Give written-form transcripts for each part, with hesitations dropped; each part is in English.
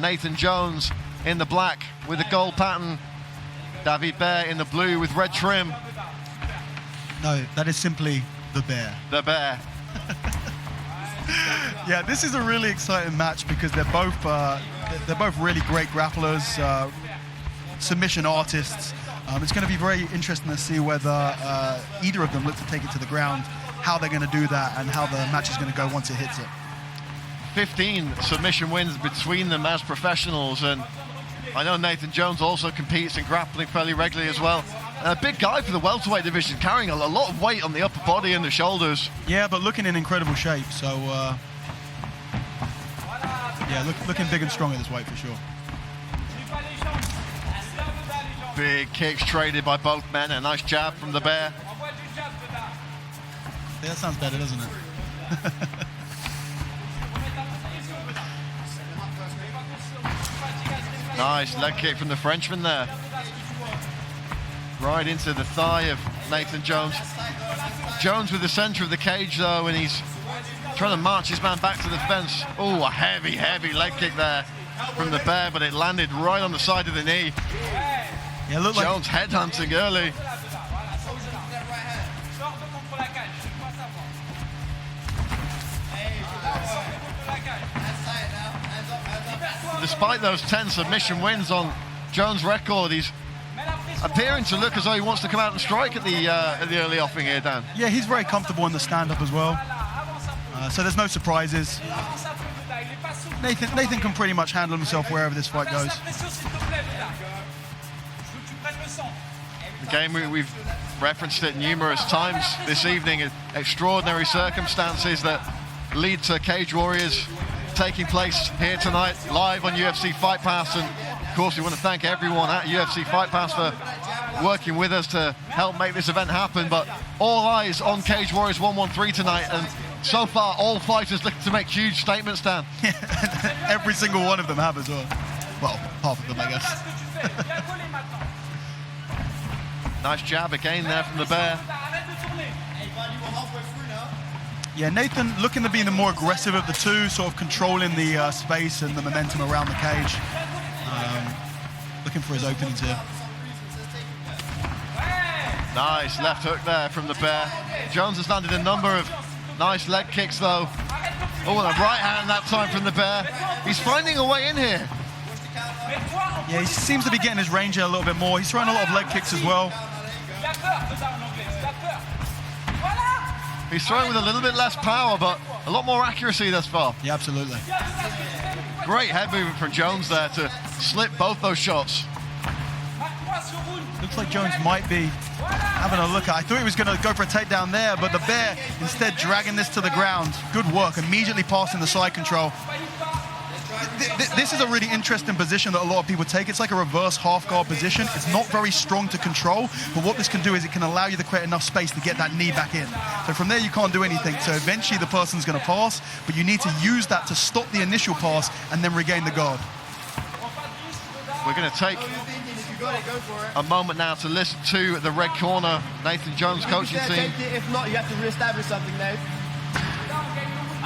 Nathan Jones in the black with the gold pattern. David Bear in the blue with red trim. No, that is simply the Bear. The Bear. Yeah, this is a really exciting match because they're both really great grapplers, submission artists. It's going to be very interesting to see whether either of them look to take it to the ground, how they're going to do that, and how the match is going to go once it hits it. 15 submission wins between them as professionals, and I know Nathan Jones also competes in grappling fairly regularly as well. A big guy for the welterweight division, carrying a lot of weight on the upper body and the shoulders. Yeah, but looking in incredible shape, so yeah, looking big and strong at this weight for sure. Big kicks traded by both men, a nice jab from the Bear. Yeah, that sounds better, doesn't it? Nice leg kick from the Frenchman there. Right into the thigh of Nathan Jones. Jones with the center of the cage though, and he's trying to march his man back to the fence. Oh, a heavy leg kick there from the Bear, but it landed right on the side of the knee. Yeah, look like Jones headhunting early. Despite those 10 submission wins on Jones' record, he's appearing to look as though he wants to come out and strike at the early offing here, Dan. Yeah, he's very comfortable in the stand-up as well. So there's no surprises. Nathan can pretty much handle himself wherever this fight goes. Again, we've referenced it numerous times this evening. Extraordinary circumstances that lead to Cage Warriors taking place here tonight, live on UFC Fight Pass. And of course, we want to thank everyone at UFC Fight Pass for working with us to help make this event happen. But all eyes on Cage Warriors 113 tonight, and so far all fighters looking to make huge statements, Dan. Every single one of them have as well. Well, half of them, I guess. Nice jab again there from the Bear. Yeah, Nathan looking to be the more aggressive of the two, sort of controlling the space and the momentum around the cage. Looking for his openings here. Nice left hook there from the Bear. Jones has landed a number of nice leg kicks though. Oh, and a right hand that time from the Bear. He's finding a way in here. Yeah, he seems to be getting his range in a little bit more. He's throwing a lot of leg kicks as well. He's throwing with a little bit less power, but a lot more accuracy thus far. Yeah, absolutely. Great head movement from Jones there to slip both those shots. Looks like Jones might be having a look at. I thought he was going to go for a takedown there, but the Bear instead dragging this to the ground. Good work, immediately passing the side control. This is a really interesting position that a lot of people take. It's like a reverse half guard position. It's not very strong to control, but what this can do is it can allow you to create enough space to get that knee back in. So from there you can't do anything. So eventually the person's going to pass, but you need to use that to stop the initial pass and then regain the guard. We're going to take a moment now to listen to the red corner, Nathan Jones coaching team. If not, you have to re-establish something, Nate.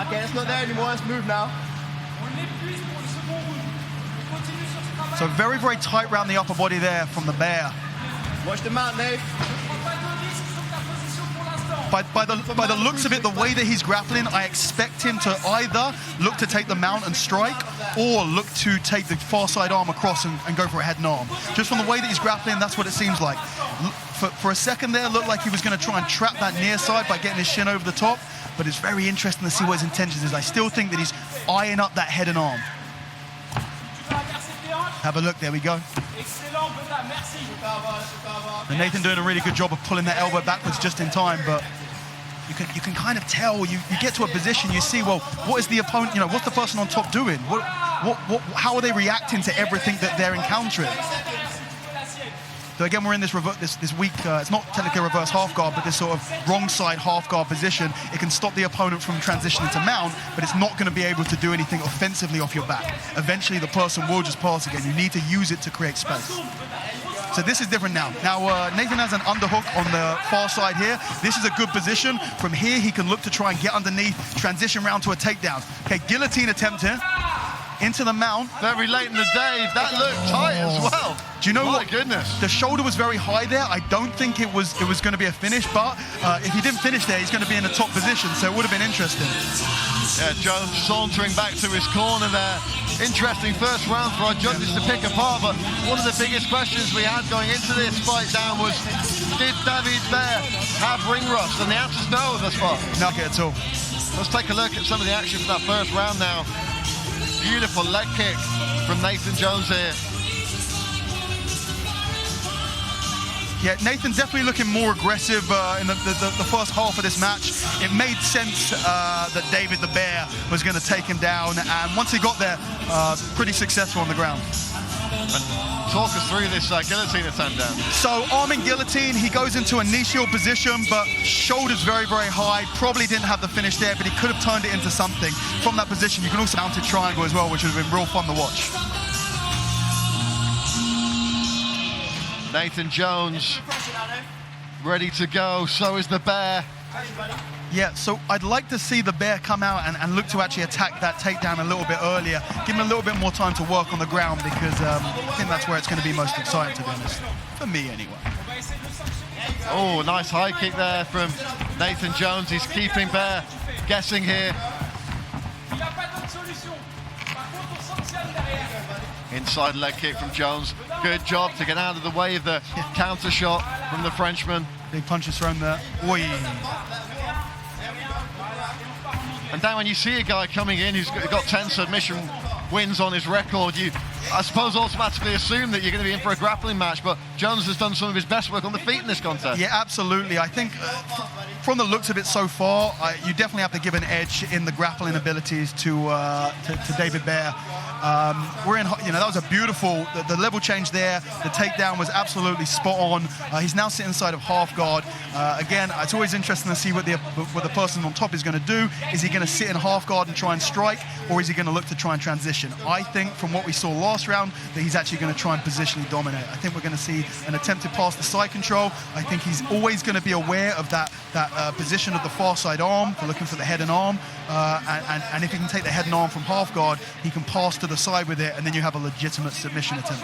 Okay, it's not there anymore. Let's move now. So very, very tight around the upper body there from the Bear. Watch the mount, Nate. By the looks of it, the way that he's grappling, I expect him to either look to take the mount and strike, or look to take the far side arm across and go for a head and arm. Just from the way that he's grappling, that's what it seems like. For a second there, it looked like he was going to try and trap that near side by getting his shin over the top, but it's very interesting to see what his intentions is. I still think that he's eyeing up that head and arm. Have a look, there we go. And Nathan doing a really good job of pulling that elbow backwards just in time, but you can kind of tell, you get to a position, you see, well, what is the opponent, what's the person on top doing? How are they reacting to everything that they're encountering? So again, we're in this weak, it's not technically a reverse half guard, but this sort of wrong side half guard position. It can stop the opponent from transitioning to mount, but it's not going to be able to do anything offensively off your back. Eventually, the person will just pass again. You need to use it to create space. So this is different now. Now, Nathan has an underhook on the far side here. This is a good position. From here, he can look to try and get underneath, transition round to a takedown. Okay, guillotine attempt here. into the mount. Very late in the day, that looked tight as well. Do you know what? My goodness. The shoulder was very high there. I don't think it was going to be a finish, but if he didn't finish there, he's going to be in a top position, so it would have been interesting. Yeah, Jones sauntering back to his corner there. Interesting first round for our judges to pick apart, but one of the biggest questions we had going into this fight down was, did David Bear have ring rust? And the answer's no thus far. Not at all. Let's take a look at some of the action from that first round now. Beautiful leg kick from Nathan Jones here. Yeah, Nathan definitely looking more aggressive in the first half of this match. It made sense that David the Bear was going to take him down, and once he got there, pretty successful on the ground. And talk us through this guillotine attempt down. So arming guillotine, he goes into a knee shield position, but shoulders very, very high. Probably didn't have the finish there, but he could have turned it into something. From that position, you can also mount a triangle as well, which would have been real fun to watch. Nathan Jones ready to go, so is the Bear. Yeah, so I'd like to see the Bear come out and look to actually attack that takedown a little bit earlier. Give him a little bit more time to work on the ground, because I think that's where it's going to be most exciting, to be honest. For me, anyway. Oh, nice high kick there from Nathan Jones. He's keeping Bear guessing here. Inside leg kick from Jones. Good job to get out of the way of the counter shot from the Frenchman. Big punches thrown there. Oy. And then when you see a guy coming in who's got 10 submission wins on his record, you, I suppose, automatically assume that you're going to be in for a grappling match, but Jones has done some of his best work on the feet in this contest. Yeah, absolutely. I think from the looks of it so far, you definitely have to give an edge in the grappling abilities to David Bear. We're in, that was a beautiful, the level change there. The takedown was absolutely spot on. He's now sitting inside of half guard. Again, it's always interesting to see what the person on top is going to do. Is he going to sit in half guard and try and strike, or is he going to look to try and transition? I think from what we saw last round that he's actually going to try and positionally dominate. I think we're going to see an attempt to pass the side control. I think he's always going to be aware of that position of the far side arm, for looking for the head and arm. And if he can take the head and arm from half guard, he can pass to the side with it, and then you have a legitimate submission attempt.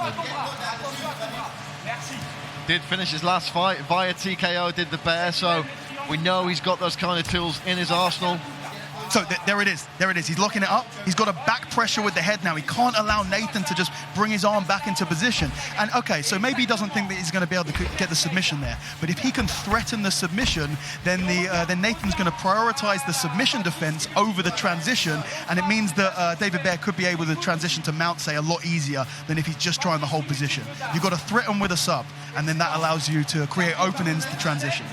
Did finish his last fight via TKO, did the Bear, so we know he's got those kind of tools in his arsenal. So there it is. He's locking it up. He's got a back pressure with the head now. He can't allow Nathan to just bring his arm back into position. And okay, so maybe he doesn't think that he's going to be able to get the submission there. But if he can threaten the submission, then Nathan's going to prioritize the submission defense over the transition. And it means that David Bear could be able to transition to mount, say, a lot easier than if he's just trying the whole position. You've got to threaten with a sub, and then that allows you to create openings to transition.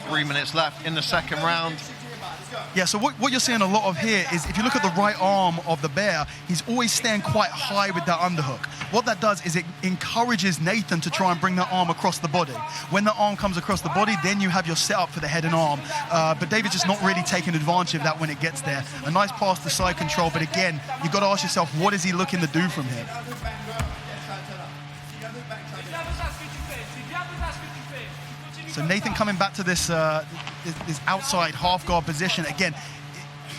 3 minutes left in the second round. Yeah, so what you're seeing a lot of here is, if you look at the right arm of the Bear, he's always staying quite high with that underhook. What that does is it encourages Nathan to try and bring that arm across the body. When the arm comes across the body, then you have your setup for the head and arm. But David's just not really taking advantage of that when it gets there. A nice pass to side control, but again, you've got to ask yourself, what is he looking to do from here? So Nathan coming back to this outside half guard position. Again,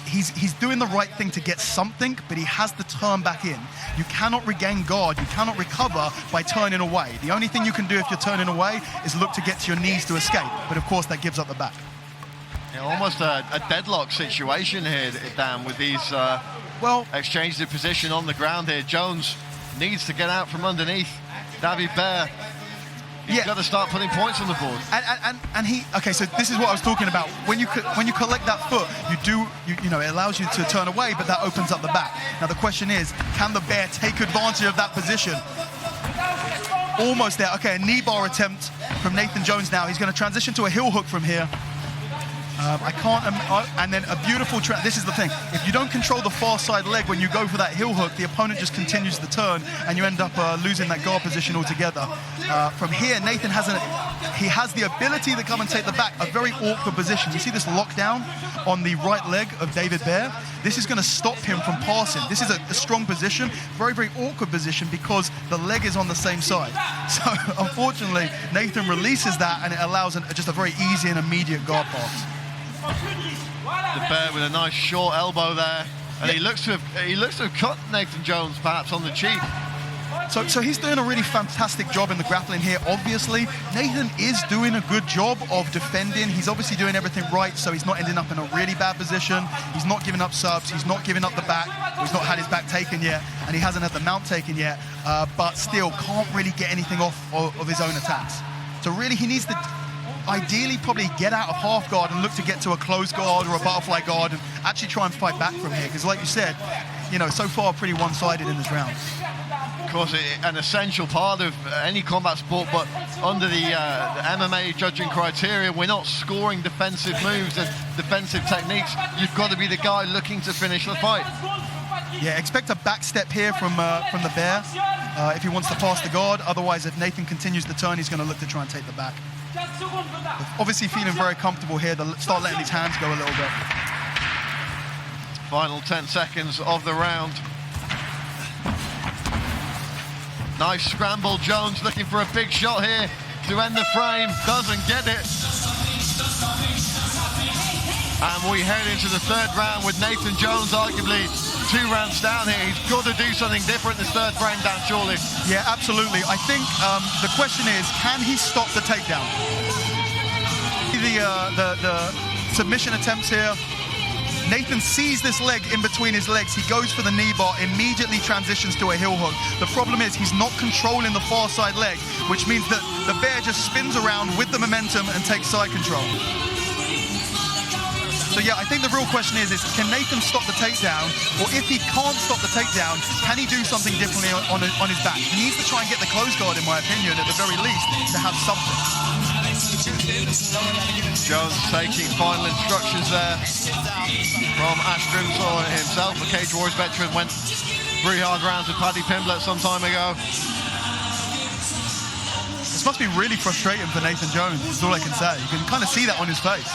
he's doing the right thing to get something, but he has to turn back in. You cannot regain guard, you cannot recover by turning away. The only thing you can do if you're turning away is look to get to your knees to escape. But of course, that gives up the back. Yeah, almost a deadlock situation here, Dan, with these exchanges of position on the ground here. Jones needs to get out from underneath David Bear. He's got to start putting points on the board. And he, okay, so this is what I was talking about. When you collect that foot, it allows you to turn away, but that opens up the back. Now the question is, can the Bear take advantage of that position? Almost there. Okay, a knee bar attempt from Nathan Jones now. He's going to transition to a heel hook from here. And then a beautiful this is the thing. If you don't control the far side leg when you go for that heel hook, the opponent just continues the turn, and you end up losing that guard position altogether. From here, Nathan has the ability to come and take the back. A very awkward position. You see this lockdown on the right leg of David Bear? This is going to stop him from passing. This is a strong position, very, very awkward position, because the leg is on the same side. So unfortunately, Nathan releases that, and it allows just a very easy and immediate guard pass. The Bear with a nice short elbow there, and he looks to have cut Nathan Jones perhaps on the cheek. So he's doing a really fantastic job in the grappling here. Obviously, Nathan is doing a good job of defending. He's obviously doing everything right, so he's not ending up in a really bad position. He's not giving up subs. He's not giving up the back. He's not had his back taken yet, and he hasn't had the mount taken yet, but still can't really get anything off of his own attacks. So really, he needs to ideally probably get out of half guard and look to get to a closed guard or a butterfly guard and actually try and fight back from here, because like you said, you know, so far pretty one-sided in this round. Of course, an essential part of any combat sport, but under the MMA judging criteria, we're not scoring defensive moves and defensive techniques. You've got to be the guy looking to finish the fight. Yeah, expect a back step here from the Bear if he wants to pass the guard. Otherwise, if Nathan continues the turn, he's going to look to try and take the back. But obviously feeling very comfortable here. They'll start letting his hands go a little bit. Final 10 seconds of the round. Nice scramble. Jones looking for a big shot here to end the frame. Doesn't get it. And we head into the third round with Nathan Jones arguably 2 rounds down here. He's got to do something different this third frame down, surely. Yeah, absolutely. I think the question is, can he stop the takedown? The submission attempts here. Nathan sees this leg in between his legs. He goes for the knee bar, immediately transitions to a heel hook. The problem is he's not controlling the far side leg, which means that the Bear just spins around with the momentum and takes side control. So yeah, I think the real question is can Nathan stop the takedown? Or if he can't stop the takedown, can he do something differently on his back? He needs to try and get the closed guard, in my opinion, at the very least, to have something. Jones taking final instructions there from Ash Grimshaw himself. A Cage Warriors veteran, went 3 hard rounds with Paddy Pimblett some time ago. This must be really frustrating for Nathan Jones, is all I can say. You can kind of see that on his face.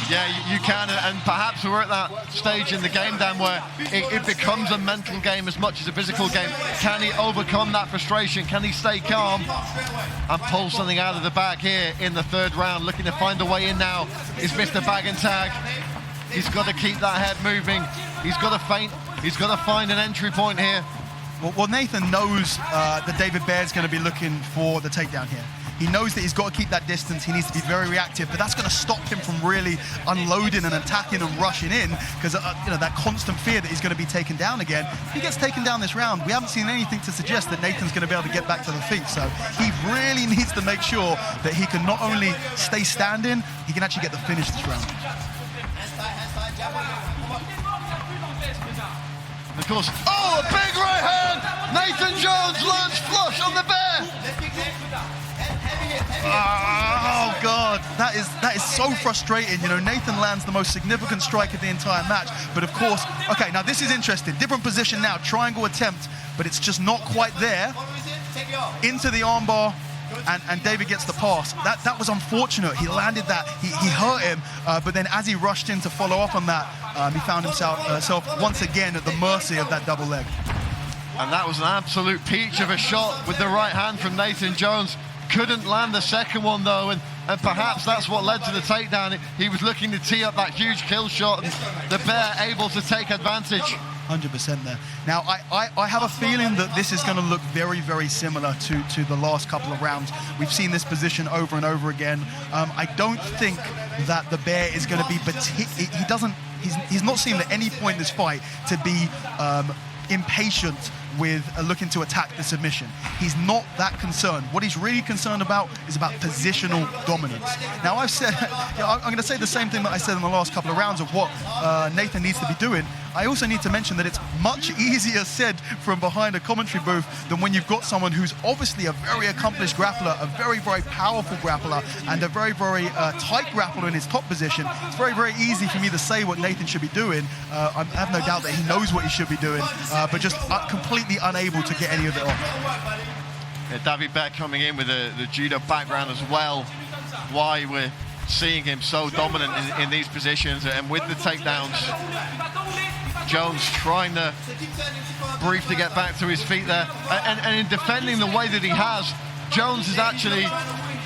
Yeah, you can, and perhaps we're at that stage in the game, Dan, where it becomes a mental game as much as a physical game. Can he overcome that frustration? Can he stay calm and pull something out of the bag here in the third round? Looking to find a way in now is Mr. Bag and Tag. He's got to keep that head moving. He's got to feint. He's got to find an entry point here. Well, Nathan knows that David Bear's going to be looking for the takedown here. He knows that he's got to keep that distance. He needs to be very reactive, but that's going to stop him from really unloading and attacking and rushing in, because you know, that constant fear that he's going to be taken down again. If he gets taken down this round, we haven't seen anything to suggest that Nathan's going to be able to get back to the feet. So he really needs to make sure that he can not only stay standing, he can actually get the finish this round. Of course, oh, a big right hand! Nathan Jones lands flush on the Bear! Oh God, that is so frustrating. You know, Nathan lands the most significant strike of the entire match, but of course, okay, now this is interesting. Different position now, triangle attempt, but it's just not quite there. Into the armbar, and David gets the pass. That was unfortunate. He landed that, he hurt him, but then as he rushed in to follow up on that, he found himself once again at the mercy of that double leg. And that was an absolute peach of a shot with the right hand from Nathan Jones. Couldn't land the second one though, and perhaps that's what led to the takedown. He was looking to tee up that huge kill shot, and the Bear able to take advantage. 100% there. Now, I have a feeling that this is going to look very, very similar to the last couple of rounds. We've seen this position over and over again. I don't think that the Bear is going to be he's not seemed at any point in this fight to be impatient with looking to attack the submission. He's not that concerned. What he's really concerned about is about positional dominance. Now, I've said, I'm going to say the same thing that I said in the last couple of rounds of what Nathan needs to be doing. I also need to mention that it's much easier said from behind a commentary booth than when you've got someone who's obviously a very accomplished grappler, a very, very powerful grappler, and a very, very tight grappler in his top position. It's very, very easy for me to say what Nathan should be doing. I have no doubt that he knows what he should be doing, but just completely unable to get any of it off. Yeah, David Beck coming in with the judo background as well. Why we're seeing him so dominant in these positions, and with the takedowns, Jones trying to brief to get back to his feet there, and in defending the way that he has, Jones is actually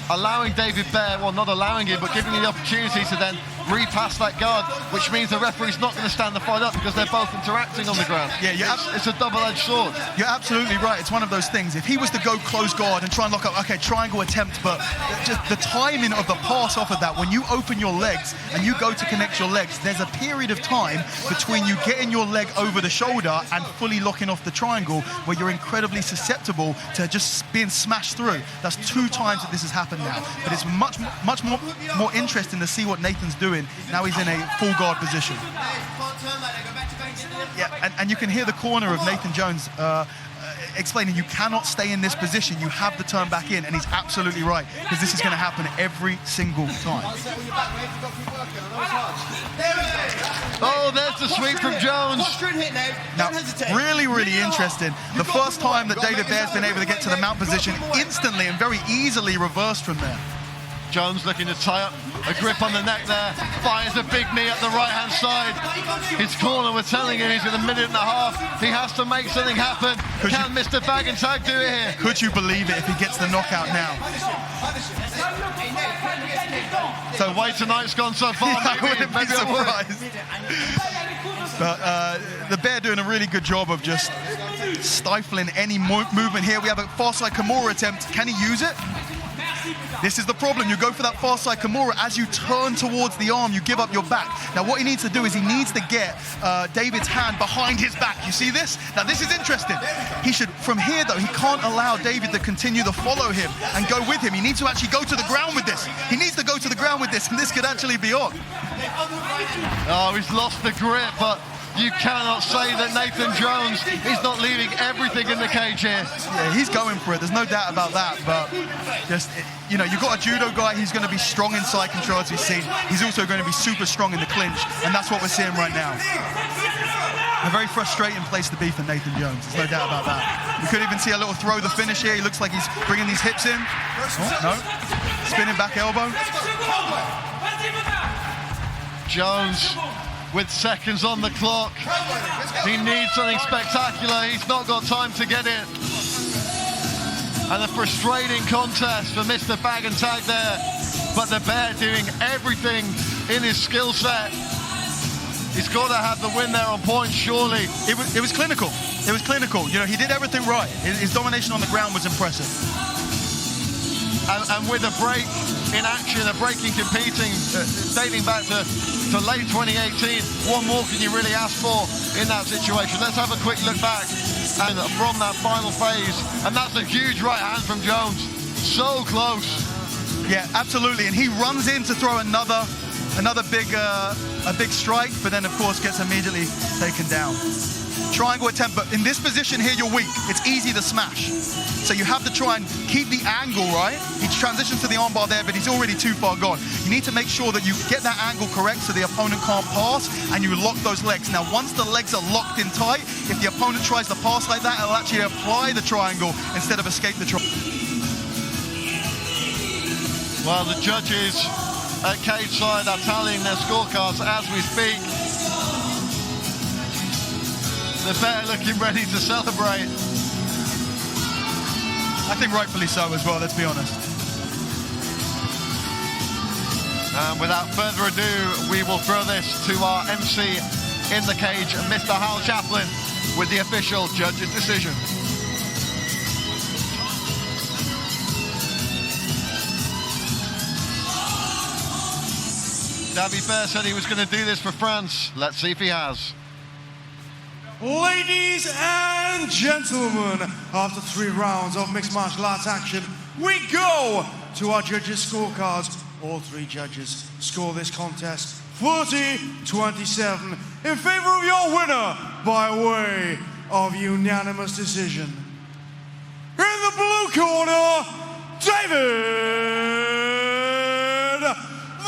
allowing David Bear, well, not allowing him, but giving him the opportunity to then repass that guard, which means the referee's not going to stand the fight up because they're both interacting on the ground. Yeah, it's a double-edged sword. You're absolutely right. It's one of those things. If he was to go close guard and try and lock up, okay, triangle attempt, but just the timing of the pass off of that, when you open your legs and you go to connect your legs, there's a period of time between you getting your leg over the shoulder and fully locking off the triangle where you're incredibly susceptible to just being smashed through. That's 2 times that this has happened now. But it's much more interesting to see what Nathan's doing. Now he's in a full guard position. Yeah, and you can hear the corner of Nathan Jones explaining you cannot stay in this position. You have to turn back in, and he's absolutely right, because this is going to happen every single time. Oh, there's the sweep from Jones. Now, really interesting. The first time that David Bear's been able to get to the mount position, instantly and very easily reversed from there. Jones looking to tie up a grip on the neck there, fires a big knee at the right-hand side. His corner was telling him he's in a minute and a half. He has to make something happen. Can Mr. Bag and Tag do it here? Could you believe it if he gets the knockout now? So the way tonight's gone so far, I wouldn't be surprised. But the Bear doing a really good job of just stifling any movement here. We have a far side Kimura attempt. Can he use it? This is the problem. You go for that far side Kimura. As you turn towards the arm, you give up your back. Now, what he needs to do is he needs to get David's hand behind his back. You see this? Now, this is interesting. He should, from here, though, he can't allow David to continue to follow him and go with him. He needs to actually go to the ground with this. He needs to go to the ground with this, and this could actually be on. Oh, he's lost the grip, but you cannot say that Nathan Jones is not leaving everything in the cage here. Yeah, he's going for it. There's no doubt about that. But just, you know, you've got a judo guy. He's going to be strong in side control, as we've seen. He's also going to be super strong in the clinch, and that's what we're seeing right now. A very frustrating place to be for Nathan Jones. There's no doubt about that. We could even see a little throw the finish here. He looks like he's bringing these hips in. Oh, no. Spinning back elbow. Jones with seconds on the clock. He needs something spectacular. He's not got time to get it. And a frustrating contest for Mr. Bag and Tag there. But the Bear doing everything in his skill set. He's got to have the win there on point, surely. It was clinical. It was clinical. You know, he did everything right. His domination on the ground was impressive. And with a break in action, a break in competing, dating back to late 2018, what more can you really ask for in that situation? Let's have a quick look back and from that final phase. And that's a huge right hand from Jones. So close. Yeah, absolutely. And he runs in to throw another big strike, but then, of course, gets immediately taken down. Triangle attempt, but in this position here, you're weak. It's easy to smash. So you have to try and keep the angle right. He transitions to the armbar there, but he's already too far gone. You need to make sure that you get that angle correct so the opponent can't pass, and you lock those legs. Now, once the legs are locked in tight, if the opponent tries to pass like that, it'll actually apply the triangle instead of escape the triangle. Well, the judges at cage side are tallying their scorecards as we speak. The Bear looking ready to celebrate. I think rightfully so as well, let's be honest. And without further ado, we will throw this to our MC in the cage, Mr. Hal Chaplin, with the official judge's decision. David Bear said he was going to do this for France. Let's see if he has. Ladies and gentlemen, after 3 rounds of mixed martial arts action, we go to our judges' scorecards. All 3 judges score this contest 40-27 in favor of your winner by way of unanimous decision. In the blue corner, David